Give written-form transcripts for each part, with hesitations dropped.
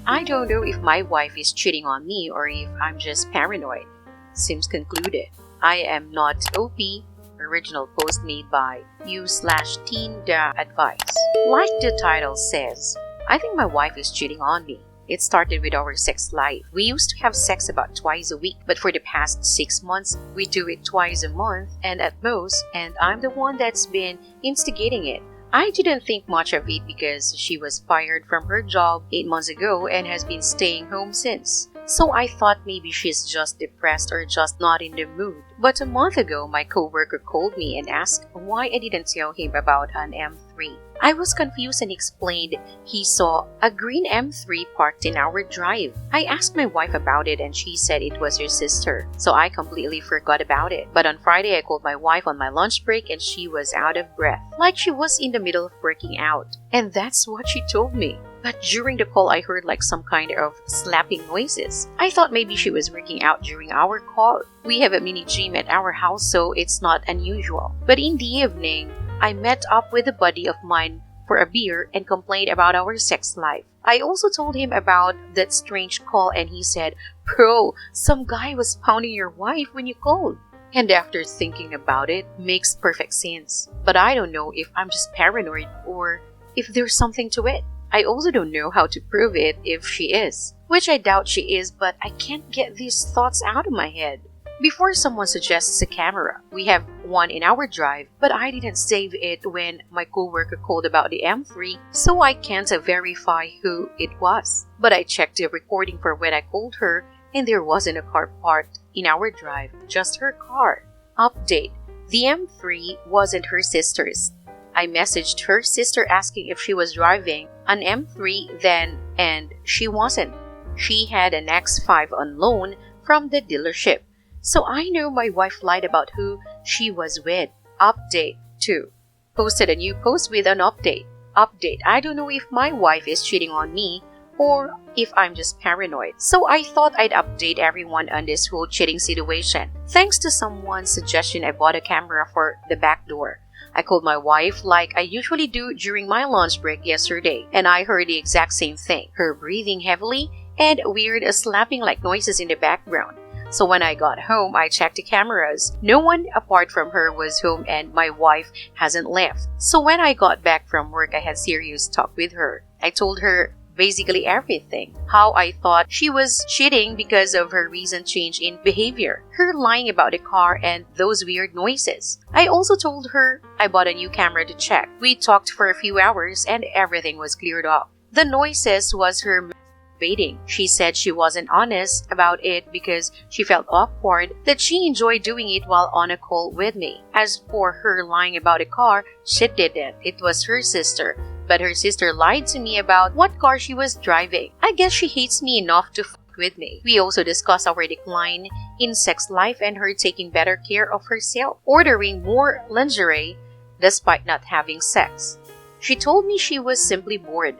I don't know if my wife is cheating on me or if I'm just paranoid. Seems concluded. I am not OP. Original post made by you/teen-advice. Like the title says, I think my wife is cheating on me. It started with our sex life. We used to have sex about twice a week, but for the past 6 months, we do it twice a month and at most, and I'm the one that's been instigating it. I didn't think much of it because she was fired from her job 8 months ago and has been staying home since. So I thought maybe she's just depressed or just not in the mood. But a month ago, my coworker called me and asked why I didn't tell him about an M3. I was confused and explained he saw a green M3 parked in our drive. I asked my wife about it and she said it was her sister, so I completely forgot about it. But on Friday, I called my wife on my lunch break and she was out of breath, like she was in the middle of working out. And that's what she told me. But during the call, I heard like some kind of slapping noises. I thought maybe she was working out during our call. We have a mini gym at our house, so it's not unusual. But in the evening, I met up with a buddy of mine for a beer and complained about our sex life. I also told him about that strange call and he said, "Bro, some guy was pounding your wife when you called." And after thinking about it, makes perfect sense. But I don't know if I'm just paranoid or if there's something to it. I also don't know how to prove it if she is, which I doubt she is, but I can't get these thoughts out of my head. Before someone suggests a camera, we have one in our drive, but I didn't save it when my coworker called about the M3, so I can't verify who it was. But I checked the recording for when I called her, and there wasn't a car parked in our drive, just her car. Update: the M3 wasn't her sister's. I messaged her sister asking if she was driving an M3 then, and she wasn't. She had an X5 on loan from the dealership. So I know my wife lied about who she was with. Update 2. Posted a new post with an update. Update: I don't know if my wife is cheating on me or if I'm just paranoid. So I thought I'd update everyone on this whole cheating situation. Thanks to someone's suggestion, I bought a camera for the back door. I called my wife like I usually do during my lunch break yesterday, and I heard the exact same thing. Her breathing heavily and weird slapping-like noises in the background. So when I got home, I checked the cameras. No one apart from her was home and my wife hasn't left. So when I got back from work, I had serious talk with her. I told her basically everything. How I thought she was cheating because of her recent change in behavior, her lying about the car, and those weird noises. I also told her I bought a new camera to check. We talked for a few hours and everything was cleared up. The noises was her masturbating. She said she wasn't honest about it because she felt awkward, that she enjoyed doing it while on a call with me. As for her lying about the car, she didn't. It was her sister. But her sister lied to me about what car she was driving. I guess she hates me enough to fuck with me. We also discussed our decline in sex life and her taking better care of herself, ordering more lingerie despite not having sex. She told me she was simply bored,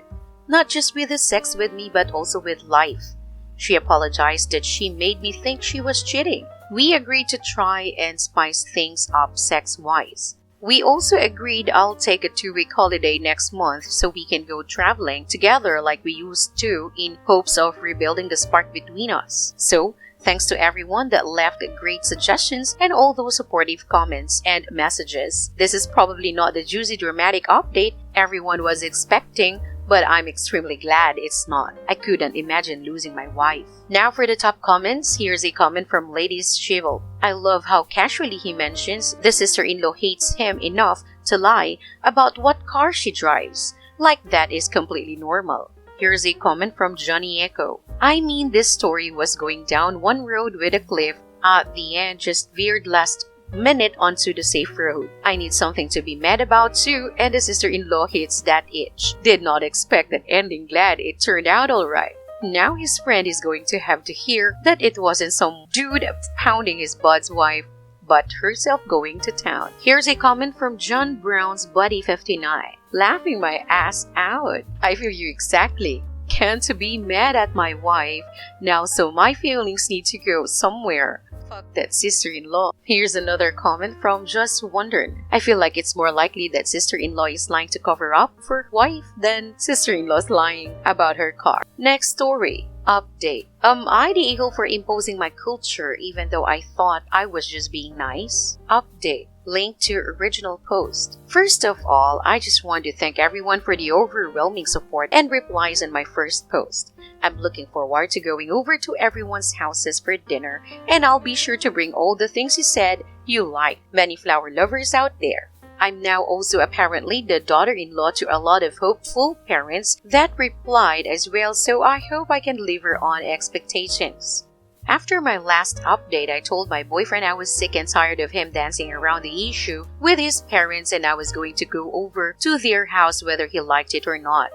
not just with the sex with me but also with life. She apologized that she made me think she was cheating. We agreed to try and spice things up sex-wise. We also agreed I'll take a 2-week holiday next month so we can go traveling together like we used to in hopes of rebuilding the spark between us. So, thanks to everyone that left great suggestions and all those supportive comments and messages. This is probably not the juicy dramatic update everyone was expecting, but I'm extremely glad it's not. I couldn't imagine losing my wife. Now for the top comments, here's a comment from Ladies Shivel. I love how casually he mentions the sister-in-law hates him enough to lie about what car she drives. Like that is completely normal. Here's a comment from Johnny Echo. I mean, this story was going down one road with a cliff. At the end, just veered last minute onto the safe road. I need something to be mad about too, and the sister-in-law hits that itch. Did not expect that ending, glad it turned out alright. Now his friend is going to have to hear that it wasn't some dude pounding his bud's wife, but herself going to town. Here's a comment from John Brown's Buddy 59. Laughing my ass out. I feel you exactly. Can't be mad at my wife now, so my feelings need to go somewhere. Fuck that sister-in-law. Here's another comment from Just Wondering. I feel like it's more likely that sister-in-law is lying to cover up for wife than sister-in-law's lying about her car. Next story. Update. I the eagle for imposing my culture even though I thought I was just being nice? Update. Link to original post. First of all, I just want to thank everyone for the overwhelming support and replies on my first post. I'm looking forward to going over to everyone's houses for dinner, and I'll be sure to bring all the things you said you like. Many flower lovers out there. I'm now also apparently the daughter-in-law to a lot of hopeful parents that replied as well, so I hope I can deliver on expectations. After my last update, I told my boyfriend I was sick and tired of him dancing around the issue with his parents and I was going to go over to their house whether he liked it or not.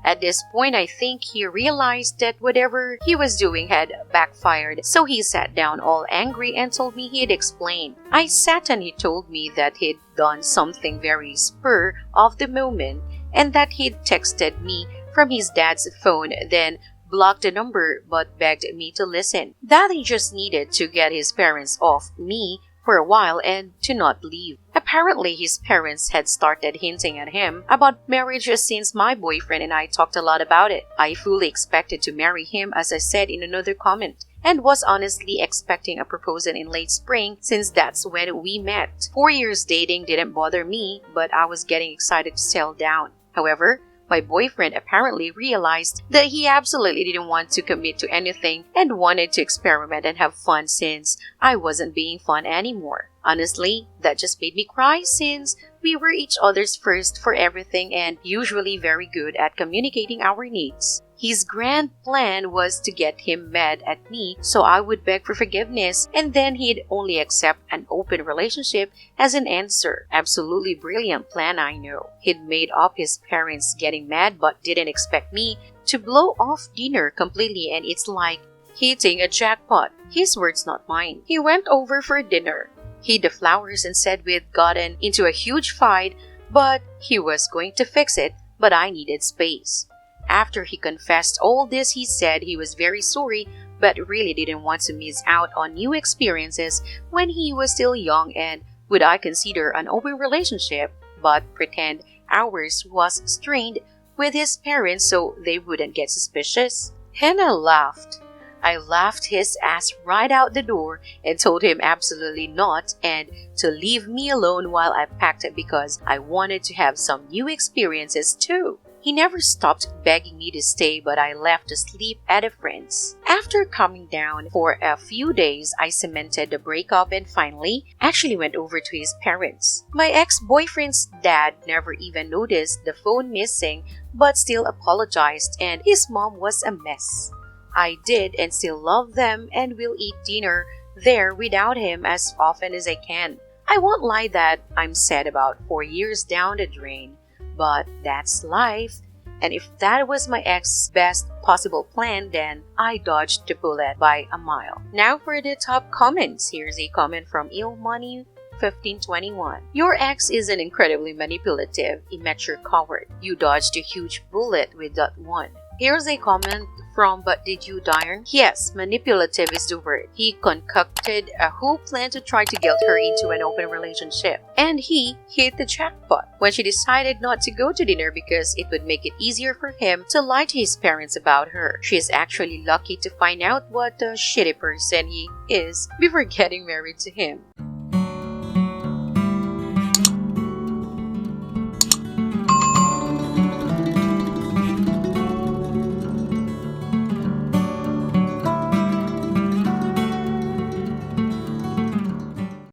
At this point, I think he realized that whatever he was doing had backfired, so he sat down all angry and told me he'd explain. I sat and he told me that he'd done something very spur of the moment and that he'd texted me from his dad's phone, then blocked the number but begged me to listen. That he just needed to get his parents off me for a while and to not leave. Apparently, his parents had started hinting at him about marriage since my boyfriend and I talked a lot about it. I fully expected to marry him, as I said in another comment, and was honestly expecting a proposal in late spring since that's when we met. 4 years dating didn't bother me, but I was getting excited to settle down. However, my boyfriend apparently realized that he absolutely didn't want to commit to anything and wanted to experiment and have fun since I wasn't being fun anymore. Honestly, that just made me cry since we were each other's first for everything and usually very good at communicating our needs. His grand plan was to get him mad at me so I would beg for forgiveness and then he'd only accept an open relationship as an answer. Absolutely brilliant plan, I know. He'd made up his parents getting mad but didn't expect me to blow off dinner completely, and it's like hitting a jackpot. His words, not mine. He went over for dinner, hid the flowers and said we'd gotten into a huge fight but he was going to fix it, but I needed space. After he confessed all this, he said he was very sorry but really didn't want to miss out on new experiences when he was still young and would I consider an open relationship but pretend ours was strained with his parents so they wouldn't get suspicious. Hannah laughed. I laughed his ass right out the door and told him absolutely not and to leave me alone while I packed it because I wanted to have some new experiences too. He never stopped begging me to stay, but I left to sleep at a friend's. After calming down for a few days, I cemented the breakup and finally actually went over to his parents. My ex-boyfriend's dad never even noticed the phone missing but still apologized, and his mom was a mess. I did and still love them and will eat dinner there without him as often as I can. I won't lie that I'm sad about 4 years down the drain. But that's life, and if that was my ex's best possible plan, then I dodged the bullet by a mile. Now for the top comments. Here's a comment from ilmoney1521. Your ex is an incredibly manipulative, immature coward. You dodged a huge bullet with that one. Here's a comment from But Did You Darn? Yes, manipulative is the word. He concocted a whole plan to try to guilt her into an open relationship. And he hit the jackpot when she decided not to go to dinner because it would make it easier for him to lie to his parents about her. She is actually lucky to find out what a shitty person he is before getting married to him.